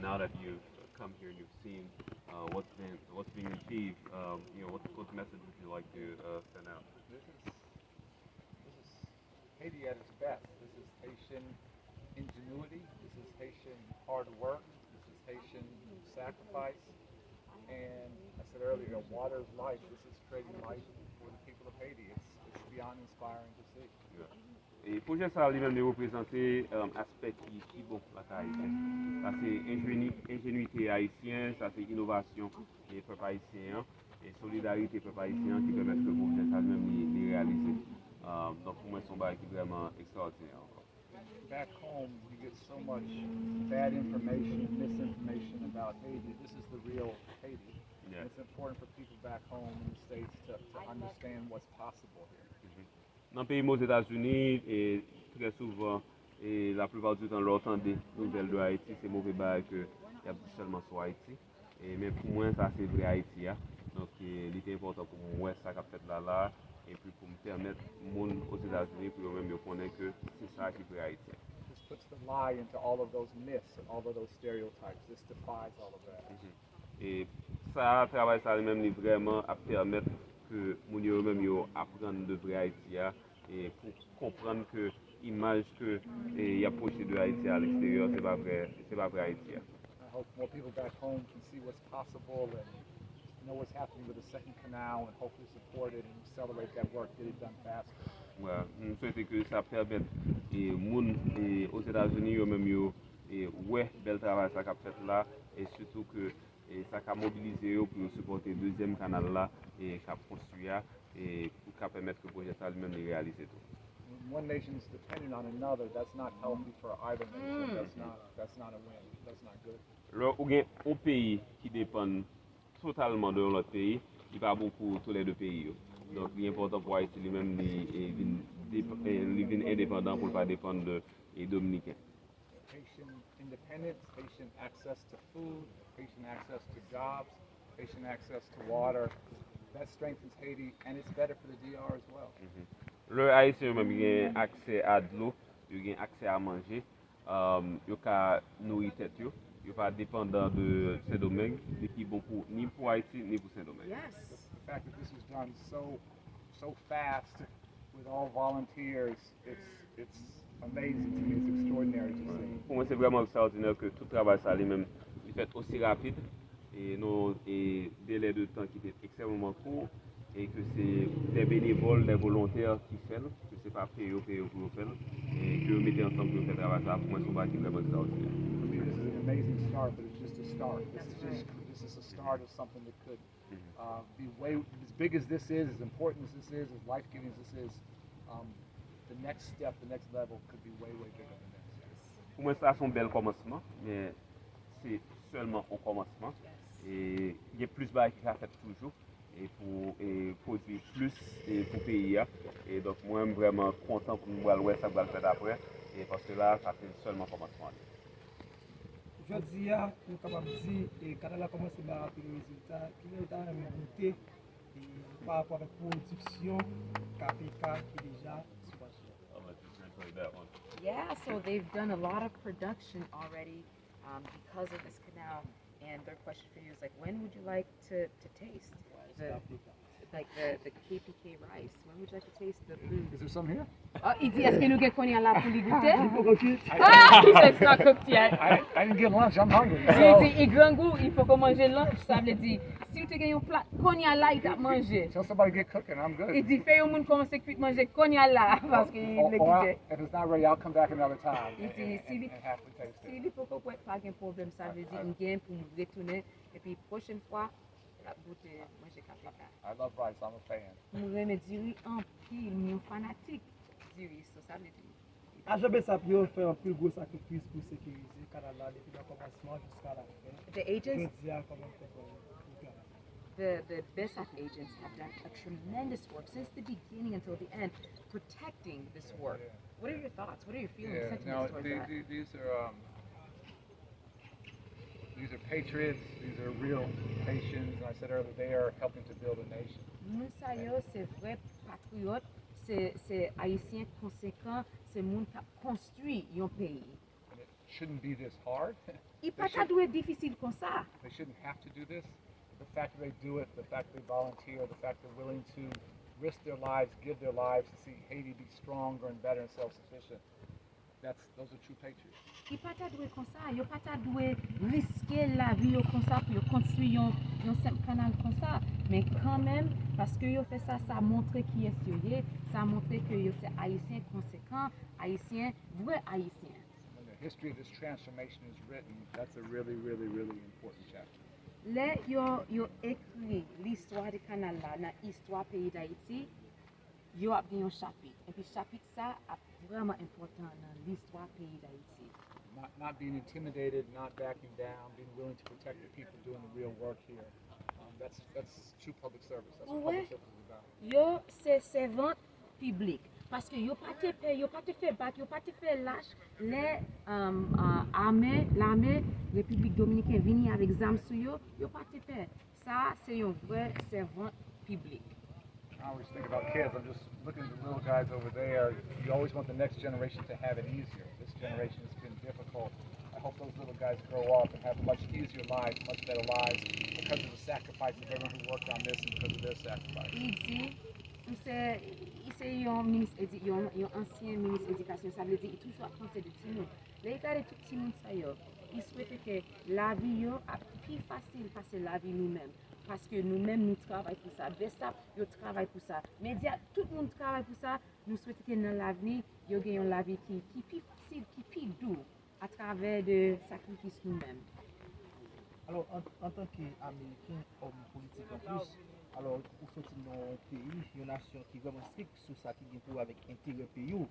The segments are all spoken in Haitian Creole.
now that you've come here and you've seen what's being achieved, what message would you like to send out? This is Haiti at its best. This is Haitian ingenuity. This is Haitian hard work. This is Haitian sacrifice. And I said earlier, water is life. This is creating life for the people of Haiti. It's beyond inspiring to see. Yeah. Et projet ça lui-même de représenter aspect qui bon la haïtien. Ça c'est ingénuité haïtienne, ça c'est innovation des peuples haïtiens et solidarité peuple haïtien qui permettent que le projet ça lui-même les réaliser. Donc pour moi c'est un bail qui est vraiment extraordinaire encore. Back home, you get so much bad information, misinformation about Haiti. This is the real Haiti. Yeah. It's important for people back home in the States to understand what's possible here. Dans le pays aux États-Unis, et très souvent, et la plupart du temps, l'on entend des nouvelles de Haïti, c'est mauvais bail que il y a seulement sur Haïti. Mais pour moi, ça c'est vrai Haïti. Hein. Donc, il est important pour moi ça qu'a fait là, et puis pour me permettre monde aux États-Unis pour eux-mêmes de connaître que c'est ça qui est vrai Haïti. This puts the lie into all of those myths and all of those stereotypes. This defies all of that. Et ça, travail ça même vraiment à permettre que moun yo même yo apprendre de vrai Haïti et pour comprendre que l'image que y a projeté de Haïti à l'extérieur c'est pas vrai Haïti. I hope more people back home can see what's possible and know what's happening with the second canal and hopefully support it and accelerate that work, get it done faster. Ouais, je souhaite que ça permette et moun aux États-Unis yo même yo ouais bel travail ça qu'a fait là et surtout que et ça a mobilisé pour supporter le deuxième canal là et qu'a construit et pour permettre que le projet ça lui-même de réaliser tout. When one nation is dependent on another, that's not healthy for either nation. That's not a win. That's not good. Là, ou gen un pays qui dépend totalement de l'autre pays, il va beaucoup tous les deux pays. Donc, il est important pour Haïti lui-même de indépendant pour ne pas dépendre des Dominicains. Haitian independence, Haitian access to food, Haitian access to jobs, Haitian access to water. That strengthens Haiti, and it's better for the DR as well. Le Haïtien même il a accès à de l'eau, il a accès à manger, il a nourrir tête, il pas dépendant de ces domaines, qui bon pour ni pour Haïti ni pour ces domaines. Yes. The fact that this was done so fast with all volunteers, it's amazing to me. It's extraordinary to see. Pour moi c'est vraiment extraordinaire que tout travail ça lui-même il fait aussi rapide et nos délais de temps qui étaient extrêmement courts. Et que c'est des bénévoles, des volontaires qui font, que c'est pas payé pour le faire, et que vous mettez ensemble pour faire travail ça, pour moi, c'est pas qui vraiment extraordinaire. I mean, this is an amazing start, but it's just a start. This is a start of something that could be way as big as this is, as important as this is, as life-giving as this is. The next step, the next level, could be way bigger than this. Pour moi, ça c'est un bel commencement, mais c'est seulement un commencement. Et il y a plus de qui a fait toujours. Et pour produire plus et pour payer. Et donc moi je suis vraiment content pour nous voir ça va le faire après et parce que là ça fait seulement commencement. Je dis nous capable dire et quand elle a commencé à rappeler les résultats qui est dans la montée par rapport à la production KPK qui déjà Yeah, so they've done a lot of production already because of this canal. And their question for you is like, when would you like to taste the KPK rice? When would you like to taste the food? Is there some here? Il dit, est-ce que nous gagnons konya là pour les goûter? He said it's not cooked yet. I didn't get lunch. I'm hungry. Il dit, il grand goût, il faut qu'on mange lunch. Ça veut dire, si tu gagnes un plat konya là, il t'a mangé. Tell somebody to get cooking. I'm good. Il dit, fais au monde commencer à manger konya là parce qu'il est quitté. If it's not ready, I'll come back another time Il dit, and happily taste it. s'il faut qu'on pas un problème, ça veut dire, on gagne pour nous retourner et puis prochaine fois, goûter manger KPK. I love rice. I'm a fan. Nous aimons dire en pile, nous fanatique du riz, ça veut dire. AJB ça peut faire un plus gros sacrifice pour sécuriser le Canada depuis le commencement jusqu'à la fin. The agents, Je dis comment the BESAP agents have done a tremendous work since the beginning until the end, protecting this work. What are your thoughts? What are your feelings, sentiments towards that? These are patriots. These are real Haitians. I said earlier, they are helping to build a nation. Moun sa yo, c'est vrai patriote, c'est haïtien conséquent, c'est moun qui a construit un pays. shouldn't be this hard. I pa ta dwe difficile kon sa. They shouldn't have to do this. The fact that they do it, the fact that they volunteer, the fact they're willing to risk their lives, give their lives to see Haiti be stronger and better and self-sufficient. Those are true patriots. I pa ta dwe kon sa, yo pa ta dwe riske la vi yo kon sa pou yo konstruy yon semp kanal kon sa. Men kan men, paske yo fe sa, sa montre ki es yo ye, sa montre ke yo se Haitien konsekant, Haitien, vre Haitien. When the history of this transformation is written, that's a really, really, really important chapter. Le yo ekri l'histoire de kanal la nan histoire pays d'Haïti, yo ap gen yon chapit. Et puis chapit sa ap vraiment important dans l'histoire pays d'Haïti. Not being intimidated, not backing down, being willing to protect the people doing the real work here. That's true public service. That's what public service is about. Yo se servant public. Parce que yo pa te fait battre, yo pa te fait lâche les l'armée République Dominicaine vini avec zam sou yo pa te fait. Ça c'est un vrai servant public. I always think about kids. I'm just looking at the little guys over there. You always want the next generation to have it easier. This generation has been difficult. I hope those little guys grow up and have much easier lives, much better lives because of the sacrifice of everyone who worked on this and because of their sacrifice. C'est un ministre, un ancien ministre éducation, ça veut dire qu'il toujours penser de tout le monde. Là, il regarde tout petit monde ça yo. Il souhaite que la vie yo a plus facile parce que la vie nous-mêmes. Parce que nous-mêmes nous travaillons pour ça. Besta yo travaille pour ça. Média, tout le monde travaille pour ça. Nous souhaitons que dans l'avenir, yo gagnons la vie qui plus facile, qui plus doux à travers de sacrifices nous-mêmes. Alors, en tant qu'Américain, homme politique en plus, alors, pour sortir dans un pays, une nation qui est vraiment stricte sur ça, qui vient pour avec intérêt pays.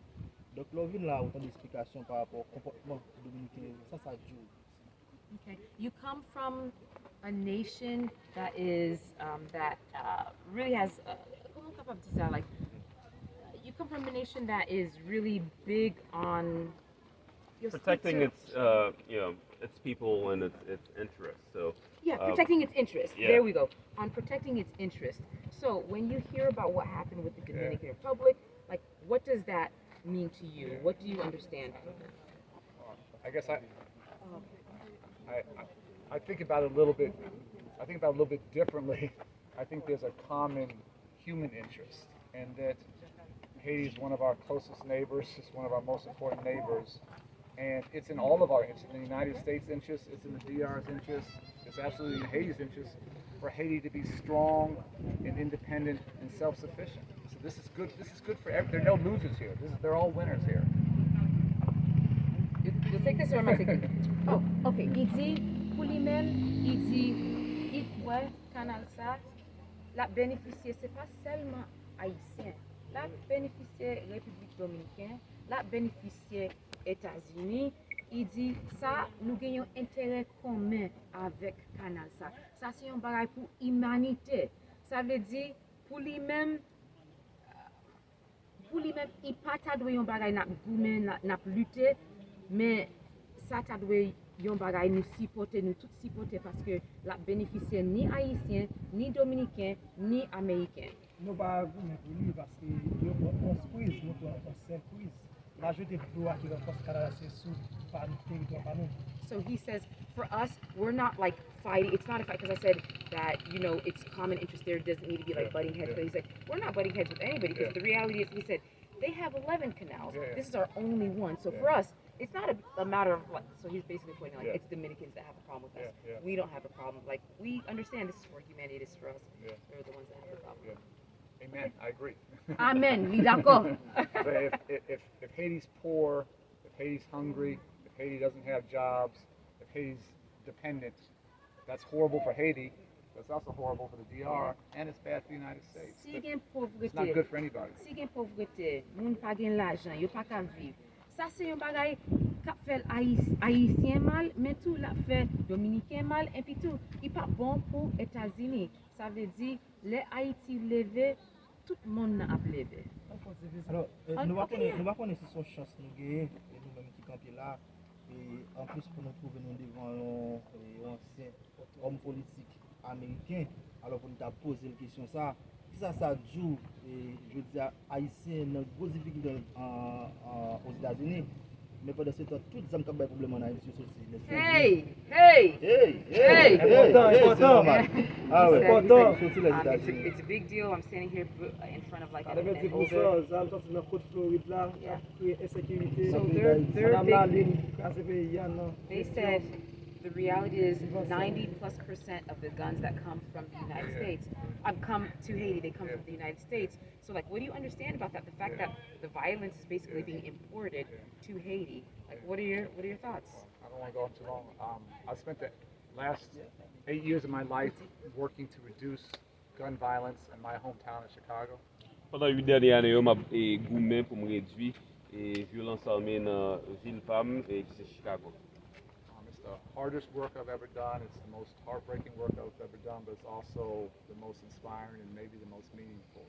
Donc, là, on vient là, autant d'explications par rapport au comportement dominicain. Ça joue. Okay. You come from a nation that is, really has, comment capable de dire ça, like, you come from a nation that is really big on protecting its its people and its interests. So protecting its interests. Yeah. There we go. On protecting its interests. So when you hear about what happened with the Dominican Republic, like what does that mean to you? What do you understand from that? I guess I think about it a little bit. I think about it a little bit differently. I think there's a common human interest, and that Haiti is one of our closest neighbors. It's one of our most important neighbors. And it's in all of our interests, in the United States' interest, it's in the DR's interest, it's absolutely in Haiti's interest for Haiti to be strong and independent and self-sufficient. So this is good for everyone. There are no losers here. They're all winners here. You take this or am I taking it? Oh, okay. Il dit, pour lui-même, il dit, il croit canal ça, la bénéficier, c'est pas seulement haïtien, la bénéficier République Dominicaine, la bénéficier États-Unis. Il dit ça, nous gagnons intérêt commun avec canal ça. Ça c'est un bagage pour l'humanité. Ça veut dire pour lui-même, il pas ta doit un bagage n'a lutter, mais ça ta doit un bagage nous supporter, nous tout supporter parce que la bénéficiaire ni haïtien, ni dominicain, ni américain. Nous pas nous parce que nous construisons notre surprise. So he says, for us, we're not like fighting. It's not a fight because I said that, you know, it's common interest there. It doesn't need to be like butting heads. But he said, we're not butting heads with anybody because the reality is, he said, they have 11 canals. This is our only one. So for us, it's not a matter of like, so he's basically pointing like, it's Dominicans that have a problem with us. We don't have a problem. Like, we understand this is for humanity, this is for us. They're the ones that have the problem. Amen. I agree. Amen. Oui, d'accord. But if Haiti's poor, if Haiti's hungry, if Haiti doesn't have jobs, if Haiti's dependent, that's horrible for Haiti. It's also horrible for the DR, and it's bad for the United States. It's not good for anybody. Si gen pauvreté, moun pa gen l'argent, yo pa ka vivre. Ça c'est un bagay qui fait haïtien mal, mais tout la fait dominicain mal, et puis tout, il pas bon pour États-Unis. Ça veut dire les Haïti levé, tout le monde a levé. Alors, nous va connaître son chance nous gagner, et nous-mêmes qui campons là, et en plus pour nous trouver nous devant un ancien homme politique américain, alors pour nous poser la question ça, si ça joue, je veux dire, haïtien, une grosse difficulté aux États-Unis, mais pendant ce temps, tout zam kap bay problème en Haïti sur ceci. Hey, hey, Hey! C'est normal. Ah ouais, He sorti les it's États-Unis. a big deal. I'm standing here in front of like an Avec older. zam sorti dans côte Floride là, Yeah. créer insécurité. So they're Madame la big. ligne, casser pays nan. They said the reality is 90+% of the guns that come from the United States come to Haiti. They come from the United States. So, like, what do you understand about that? The fact that the violence is basically being imported to Haiti. Like, what are your thoughts? I don't want to go on too long. I spent the last 8 years of my life working to reduce gun violence in my hometown of Chicago. Pendant 8 dernières années, je suis gourmet pour me réduire et violence armée dans la ville PAM et c'est Chicago. It's the hardest work I've ever done. It's the most heartbreaking work I've ever done, but it's also the most inspiring and maybe the most meaningful.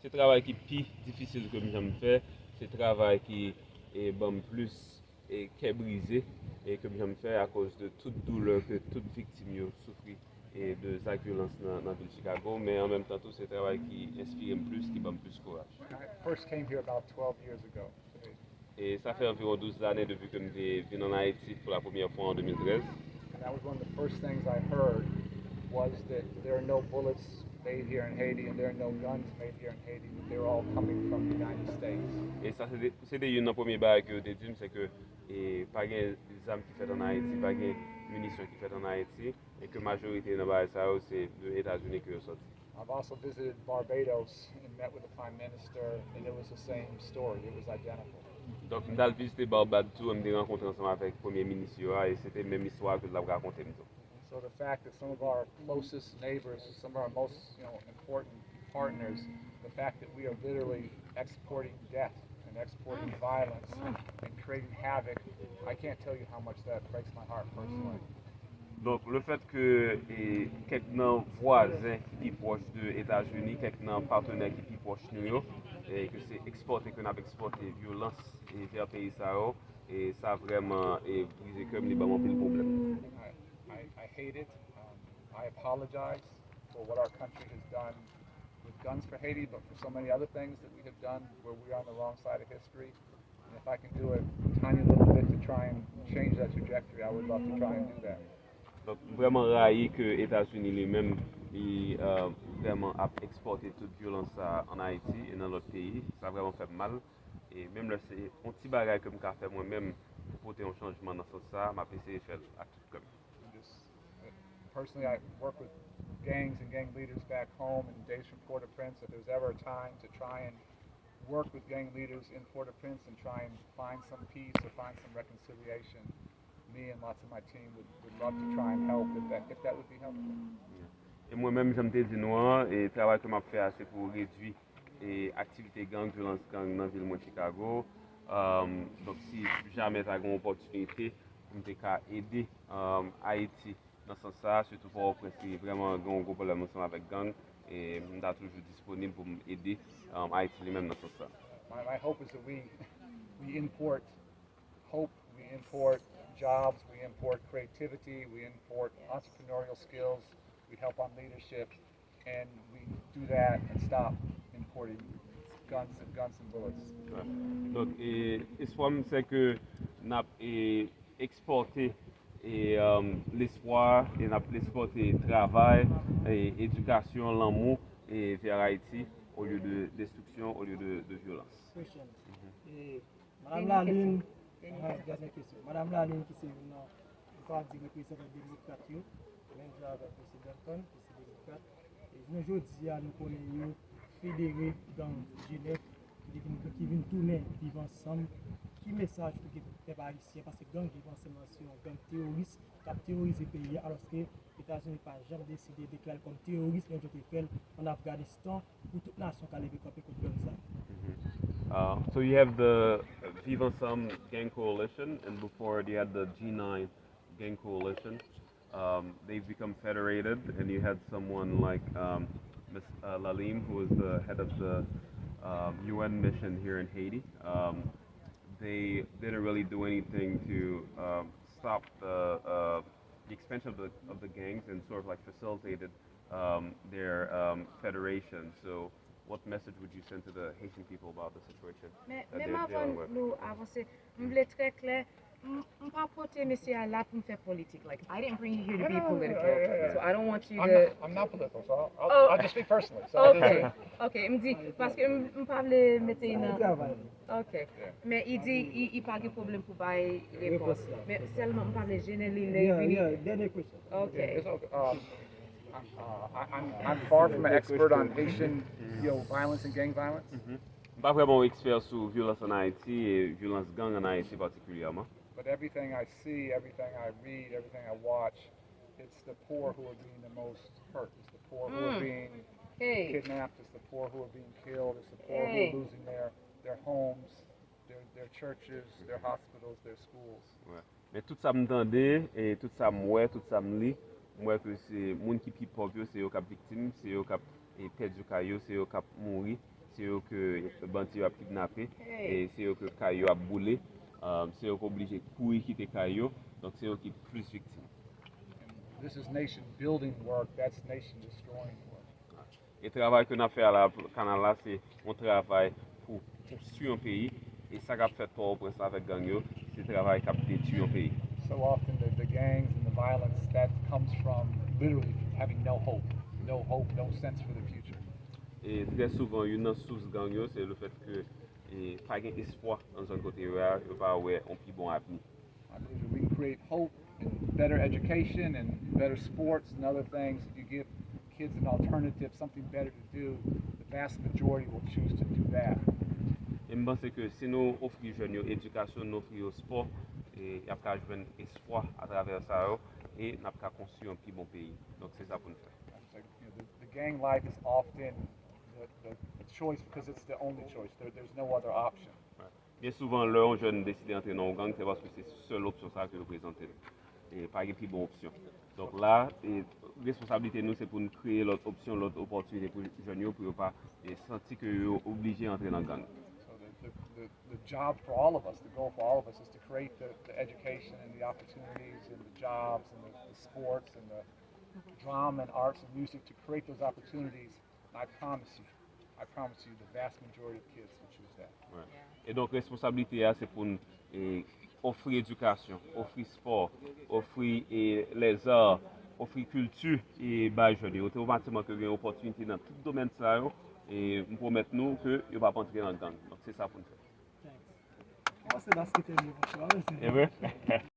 C'est le travail qui est plus difficile que j'aime faire, c'est le travail qui est plus et qui est brisé et que j'aime faire à cause de toute douleur que toute victime souffre et de sa violence dans la ville de Chicago, mais en même temps tout c'est le travail qui inspire plus, qui donne plus courage. I first came here about 12 years ago. Et ça fait environ 12 années depuis que je suis venu en Haïti pour la première fois en 2013. And that was one of the first things I heard was that there are no bullets made here in Haiti and there are no guns made here in Haiti, but they're all coming from the United States. Et ça c'était une première barrière que j'ai dit, c'est que pas de armes qui fait en Haïti, pas de munitions qui fait en Haïti, et que la majorité de la ça c'est des États-Unis qui sont sortis. I've also visited Barbados and met with the Prime Minister, and it was the same story. It was identical. Donc, je suis visité Barbados, je me suis rencontré ensemble avec le Premier ministre et c'était la même histoire que je l'avais raconté. So the fact that some of our closest neighbors, some of our most important partners, the fact that we are literally exporting death and exporting violence and creating havoc, I can't tell you how much that breaks my heart personally. Donc, le fait que quelques voisins qui sont proches des États-Unis, quelques partenaires qui sont proches de nous, et que c'est exporté, qu'on a exporté violence vers le pays, et ça a vraiment brisé comme les ballons pour le problème. I hate it. I apologize for what our country has done with guns for Haiti, but for so many other things that we have done where we are on the wrong side of history. And if I can do a tiny little bit to try and change that trajectory, I would love to try and do that. Donc, vraiment raillé que les États-Unis lui-même vraiment a exporté toute violence en Haïti et dans d'autres pays. Ça a vraiment fait mal. Et même là, c'est un petit bagage que je peux faire moi-même pour porter un changement dans ce sens, je vais essayer de faire à tout comme. Personally, I work with gangs and gang leaders back home in days from Port-au-Prince. If there's ever a time to try and work with gang leaders in Port-au-Prince and try and find some peace or find some reconciliation, me and lots of my team would love to try and help if that would be helpful. Et moi-même, j'aime te dire noir et le travail que je fais c'est pour réduire les activités gang, violence gang dans la ville de Chicago. Donc si jamais tu as une opportunité, je peux aider Haïti dans ce sens, surtout pour apprécier vraiment un gros problème ensemble avec gang et je suis toujours disponible pour aider Haïti lui-même dans ce sens. My hope is that we import hope, we import jobs, we import creativity, we import entrepreneurial skills, we help on leadership, and we do that and stop importing guns and bullets. Ouais. Donc, l'espoir, c'est que nous avons exporté l'espoir et nous avons exporté le travail, et éducation, l'amour vers Haïti au lieu de destruction, au lieu de violence. Question. Madame Laline, dernière question. Madame Laline qui c'est une partie représentante démocrate, même avec le président Con, président démocrate. Et nous aujourd'hui, nous connaissons fédérés dans Genève qui viennent tourner, vivre ensemble. Qui message pour les peuples haïtiens parce que gang vivent ensemble sur un gang terroriste qui a terrorisé le pays alors que les États-Unis n'ont pas jamais décidé de déclarer comme terroriste même je fait en Afghanistan pour toute nation qui a levé camper contre gang ça. So you have the Vive Ensemble gang coalition, and before you had the G9 gang coalition. They've become federated, and you had someone like Ms. Lalim, who is the head of the UN mission here in Haiti. They didn't really do anything to stop the expansion of the gangs and sort of like facilitated their federation. So what message would you send to the Haitian people about the situation Mais that même they're avant dealing with? nous avancer, je voulais très clair, je pas porter monsieur à là pour me faire politique. Like, I didn't bring you here to be political, so I don't want you to... I'm not political, so Oh. I'll just speak personally. So I'll Ok, just- ok, il me dit, parce que je ne pas le mettre An dans... travay. Ok, mais il dit, il pas de problème pour bailler réponse. Réponse là. Mais seulement, je parle général, Yeah, denye question. Ok. It's okay. I'm far from an expert on Haitian, violence and gang violence. Pas vraiment expert sur violence en Haïti et violence gang en Haïti particulièrement. But everything I see, everything I read, everything I watch, it's the poor who are being the most hurt. It's the poor who are being Hey, kidnapped. It's the poor who are being killed. It's the poor who Hey. are losing their homes, their churches, their hospitals, their schools. Ouais. Mais tout ça m'entendait et tout ça m'oué, tout ça m'lit, moi que c'est moun qui pi pauvre, c'est eux qui victime, c'est eux qui perdu caillou, c'est eux qui mourir, c'est eux que bandi a kidnappé Hey. et c'est eux que caillou a boulé, c'est eux qui obligé courir quitter caillou, donc c'est eux qui plus victime. And this is nation building work. That's nation destroying work. Et le travail que nous avons fait à la canal là, c'est un travail pour construire un pays. Et ça qu'a fait Port-au-Prince avec gang yo, c'est le travail qui a détruit un pays. So often the gangs and the violence that comes from literally having no hope, no sense for the future. Et très souvent, une source gang yo, c'est le fait que pas gain espoir dans un côté rural, il pas ouais un plus bon avenir. I believe that we can create hope and better education and better sports and other things. If you give kids an alternative, something better to do, the vast majority will choose to do that. Et je pense que si nous offrons aux jeunes l'éducation, nous offrons au sport, et il y a un espoir à travers ça, et nous avons construire un plus bon pays. Donc c'est ça pour nous faire. It's like, the gang life is often the choice because it's the only choice. There's no other option. Bien souvent, leurs jeunes décident d'entrer dans le gang, c'est parce que c'est la seule option ça que nous présentons. Et pas une plus bonne option. Donc là, la responsabilité nous, c'est pour nous créer l'autre option, l'autre opportunité pour les jeunes, pour ne pas sentir qu'ils sont obligés d'entrer dans le gang. So the job for all of us, the goal for all of us is to create the education and the opportunities and the jobs and the sports and the drama and arts and music to create those opportunities. And I promise you, the vast majority of kids will choose that. Ouais. Et donc, responsabilité, c'est pour nous offrir éducation, offrir sport, offrir les arts, offrir culture et bah jeunes. Automatiquement que une opportunité dans tout domaine ça et nous promettons nous que il va pas entrer dans le gang. Donc c'est ça pour nous faire. Thanks. Moi, c'est dans ce que tu as dit, bonsoir. Et vrai?